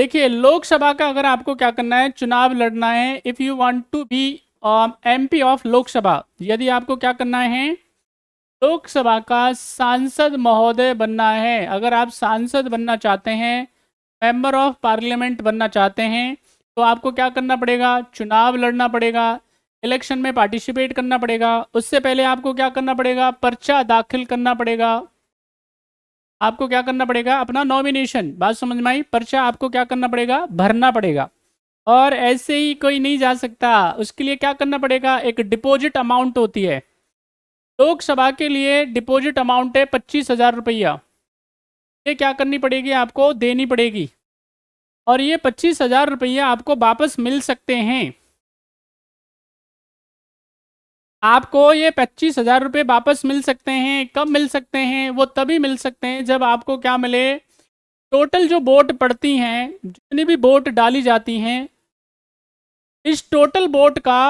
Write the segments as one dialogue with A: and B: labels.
A: देखिए, लोकसभा का अगर आपको क्या करना है, चुनाव लड़ना है, if you want to be MP of Lok Sabha, यदि आपको क्या करना है, लोकसभा का सांसद महोदय बनना है, अगर आप सांसद बनना चाहते हैं, मेंबर ऑफ पार्लियामेंट बनना चाहते हैं, तो आपको क्या करना पड़ेगा, चुनाव लड़ना पड़ेगा, इलेक्शन में पार्टिसिपेट करना पड़ेगा। उससे पहले आपको क्या करना पड़ेगा, पर्चा दाखिल करना पड़ेगा। आपको क्या करना पड़ेगा, अपना नॉमिनेशन, बात समझ में आई, पर्चा आपको क्या करना पड़ेगा, भरना पड़ेगा। और ऐसे ही कोई नहीं जा सकता, उसके लिए क्या करना पड़ेगा, एक डिपॉजिट अमाउंट होती है। लोकसभा के लिए डिपॉजिट अमाउंट है 25,000 रुपया। ये क्या करनी पड़ेगी, आपको देनी पड़ेगी। और ये 25,000 रुपया आपको वापस मिल सकते हैं। आपको ये 25,000 रुपये वापस मिल सकते हैं। कब मिल सकते हैं, वो तभी मिल सकते हैं जब आपको क्या मिले, टोटल जो वोट पड़ती हैं, जितनी भी वोट डाली जाती हैं, इस टोटल वोट का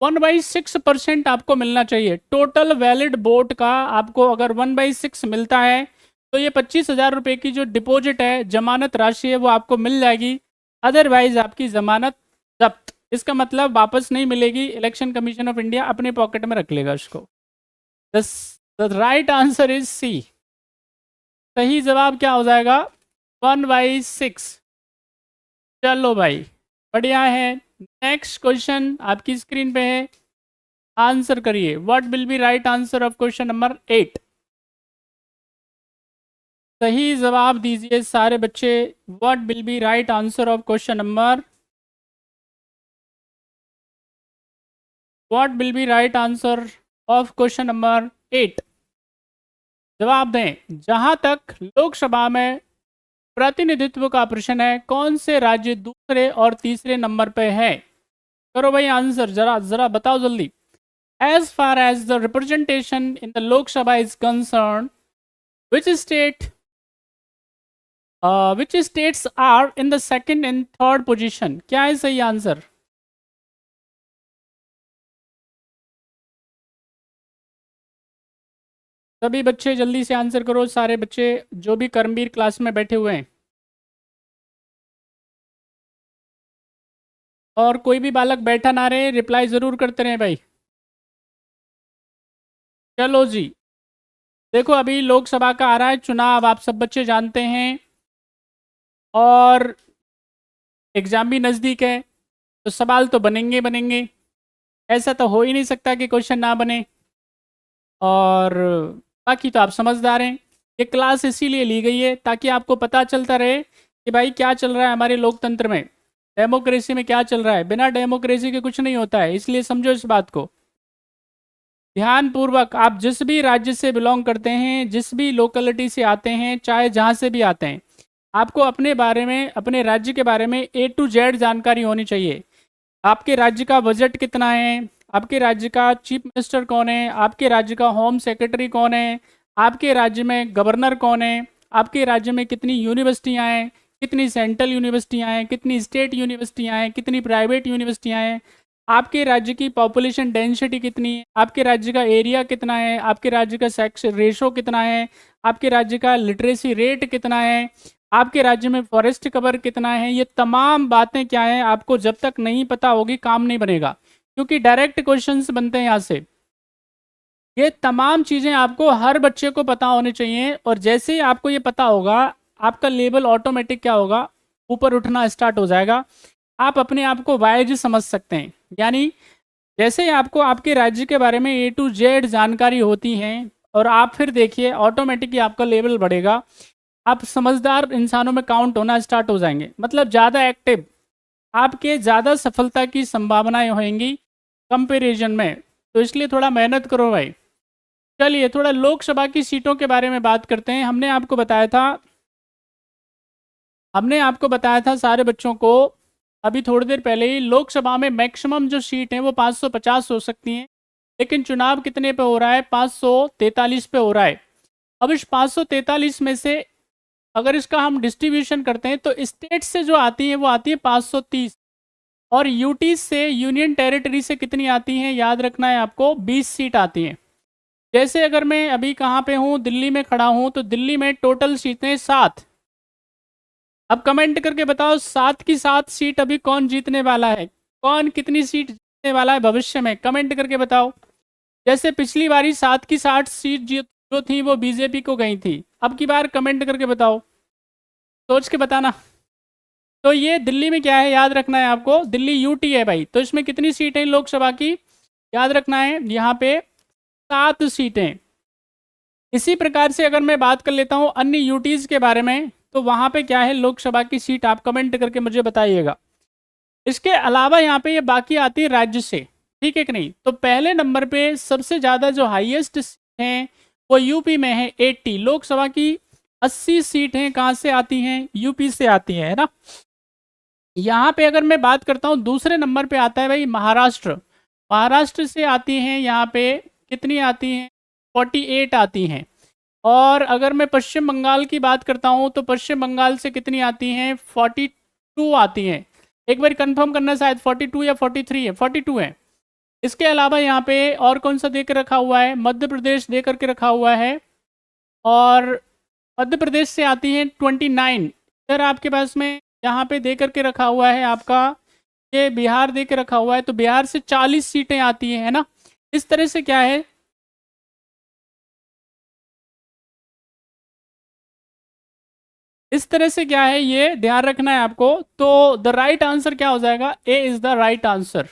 A: 1/6% आपको मिलना चाहिए। टोटल वैलिड वोट का आपको अगर 1/6 मिलता है, तो ये 25,000 रुपये की जो डिपॉजिट है, जमानत राशि है, वो आपको मिल जाएगी। अदरवाइज आपकी जमानत जब्त, इसका मतलब वापस नहीं मिलेगी। इलेक्शन कमीशन ऑफ इंडिया अपने पॉकेट में रख लेगा इसको। The right answer is C. सही जवाब क्या हो जाएगा, 1/6। चलो भाई, बढ़िया है। नेक्स्ट क्वेश्चन आपकी स्क्रीन पे है, आंसर करिए। What will be right answer of question number 8? सही जवाब दीजिए सारे बच्चे। What will be right answer of question number, what will be right answer of question number 8? जवाब दें। जहां तक लोकसभा में प्रतिनिधित्व का प्रश्न है, कौन से राज्य दूसरे और तीसरे नंबर पे है? करो भाई आंसर, जरा जरा बताओ जल्दी। As far as the representation in the Lok Sabha is concerned, which states are in the second and third position? क्या है सही आंसर? सभी बच्चे जल्दी से आंसर करो, सारे बच्चे जो भी कर्मवीर क्लास में बैठे हुए हैं। और कोई भी बालक बैठा ना रहे, रिप्लाई ज़रूर करते रहे भाई। चलो जी, देखो अभी लोकसभा का आ रहा है चुनाव, आप सब बच्चे जानते हैं, और एग्ज़ाम भी नज़दीक है, तो सवाल तो बनेंगे बनेंगे। ऐसा तो हो ही नहीं सकता कि क्वेश्चन ना बने। और बाकी तो आप समझदार हैं। ये क्लास इसीलिए ली गई है ताकि आपको पता चलता रहे कि भाई क्या चल रहा है हमारे लोकतंत्र में, डेमोक्रेसी में क्या चल रहा है। बिना डेमोक्रेसी के कुछ नहीं होता है, इसलिए समझो इस बात को ध्यानपूर्वक। आप जिस भी राज्य से बिलोंग करते हैं, जिस भी लोकेलिटी से आते हैं, चाहे जहाँ से भी आते हैं, आपको अपने बारे में, अपने राज्य के बारे में A to Z जानकारी होनी चाहिए। आपके राज्य का बजट कितना है, आपके राज्य का चीफ मिनिस्टर कौन है, आपके राज्य का होम सेक्रेटरी कौन है, आपके राज्य में गवर्नर कौन है, आपके राज्य में कितनी यूनिवर्सिटियां हैं, कितनी सेंट्रल यूनिवर्सिटियां हैं, कितनी स्टेट यूनिवर्सिटियां हैं, कितनी प्राइवेट यूनिवर्सिटियां हैं, आपके राज्य की पॉपुलेशन डेंसिटी कितनी है, आपके राज्य का एरिया कितना है, आपके राज्य का सेक्स रेशो कितना है, आपके राज्य का लिटरेसी रेट कितना है, आपके राज्य में फॉरेस्ट कवर कितना है। ये तमाम बातें क्या हैं, आपको जब तक नहीं पता होगी काम नहीं बनेगा, क्योंकि डायरेक्ट क्वेश्चंस बनते हैं यहाँ से। ये तमाम चीज़ें आपको हर बच्चे को पता होनी चाहिए, और जैसे ही आपको ये पता होगा, आपका लेवल ऑटोमेटिक क्या होगा, ऊपर उठना स्टार्ट हो जाएगा। आप अपने आप को वाइज समझ सकते हैं। यानी जैसे ही आपको आपके राज्य के बारे में A to Z जानकारी होती है, और आप फिर देखिए ऑटोमेटिकली आपका लेवल बढ़ेगा, आप समझदार इंसानों में काउंट होना स्टार्ट हो जाएंगे, मतलब ज़्यादा एक्टिव, आपके ज़्यादा सफलता की संभावनाएं होंगी कंपैरिजन में। तो इसलिए थोड़ा मेहनत करो भाई। चलिए थोड़ा लोकसभा की सीटों के बारे में बात करते हैं। हमने आपको बताया था सारे बच्चों को अभी थोड़ी देर पहले ही, लोकसभा में मैक्सिमम जो सीट हैं वो 550 हो सकती हैं, लेकिन चुनाव कितने पे हो रहा है, 543 पे हो रहा है। अब इस 543 में से अगर इसका हम डिस्ट्रीब्यूशन करते हैं, तो स्टेट से जो आती है वो आती है 530, और यूटी से, यूनियन टेरिटरी से कितनी आती हैं, याद रखना है आपको, 20 सीट आती हैं। जैसे अगर मैं अभी कहाँ पे हूँ, दिल्ली में खड़ा हूँ, तो दिल्ली में टोटल सीटें 7, अब कमेंट करके बताओ 7 की 7 सीट अभी कौन जीतने वाला है, कौन कितनी सीट जीतने वाला है भविष्य में, कमेंट करके बताओ। जैसे पिछली बारी 7 की 60 सीट जो थी वो बीजेपी को गई थी, अब की बार कमेंट करके बताओ, सोच के बताना। तो ये दिल्ली में क्या है याद रखना है आपको, दिल्ली यूटी है भाई, तो इसमें कितनी सीटें लोकसभा की याद रखना है, यहाँ पे 7 सीटें। इसी प्रकार से अगर मैं बात कर लेता हूँ अन्य यूटीज के बारे में, तो वहाँ पे क्या है लोकसभा की सीट, आप कमेंट करके मुझे बताइएगा। इसके अलावा यहाँ पे ये बाकी आती है राज्य से, ठीक है कि नहीं। तो पहले नंबर पे सबसे ज़्यादा जो हाईएस्ट हैं वो यूपी में है 80, लोकसभा की 80 सीटें कहाँ से आती हैं, यूपी से आती हैं, है ना। यहाँ पे अगर मैं बात करता हूँ दूसरे नंबर पे आता है भाई महाराष्ट्र, महाराष्ट्र से आती हैं यहाँ पे कितनी आती हैं, 48 आती हैं। और अगर मैं पश्चिम बंगाल की बात करता हूँ तो पश्चिम बंगाल से कितनी आती हैं, 42 आती हैं। एक बार कंफर्म करना, शायद 42 या 43 है, 42 है। इसके अलावा यहाँ पे और कौन सा देकर रखा हुआ है, मध्य प्रदेश दे करके रखा हुआ है, और मध्य प्रदेश से आती हैं 29। इधर आपके पास में यहाँ पे दे करके रखा हुआ है आपका, ये बिहार दे के रखा हुआ है, तो बिहार से 40 सीटें आती हैं, है ना। इस तरह से क्या है, इस तरह से क्या है ये ध्यान रखना है आपको। तो द राइट आंसर क्या हो जाएगा, ए इज द राइट आंसर।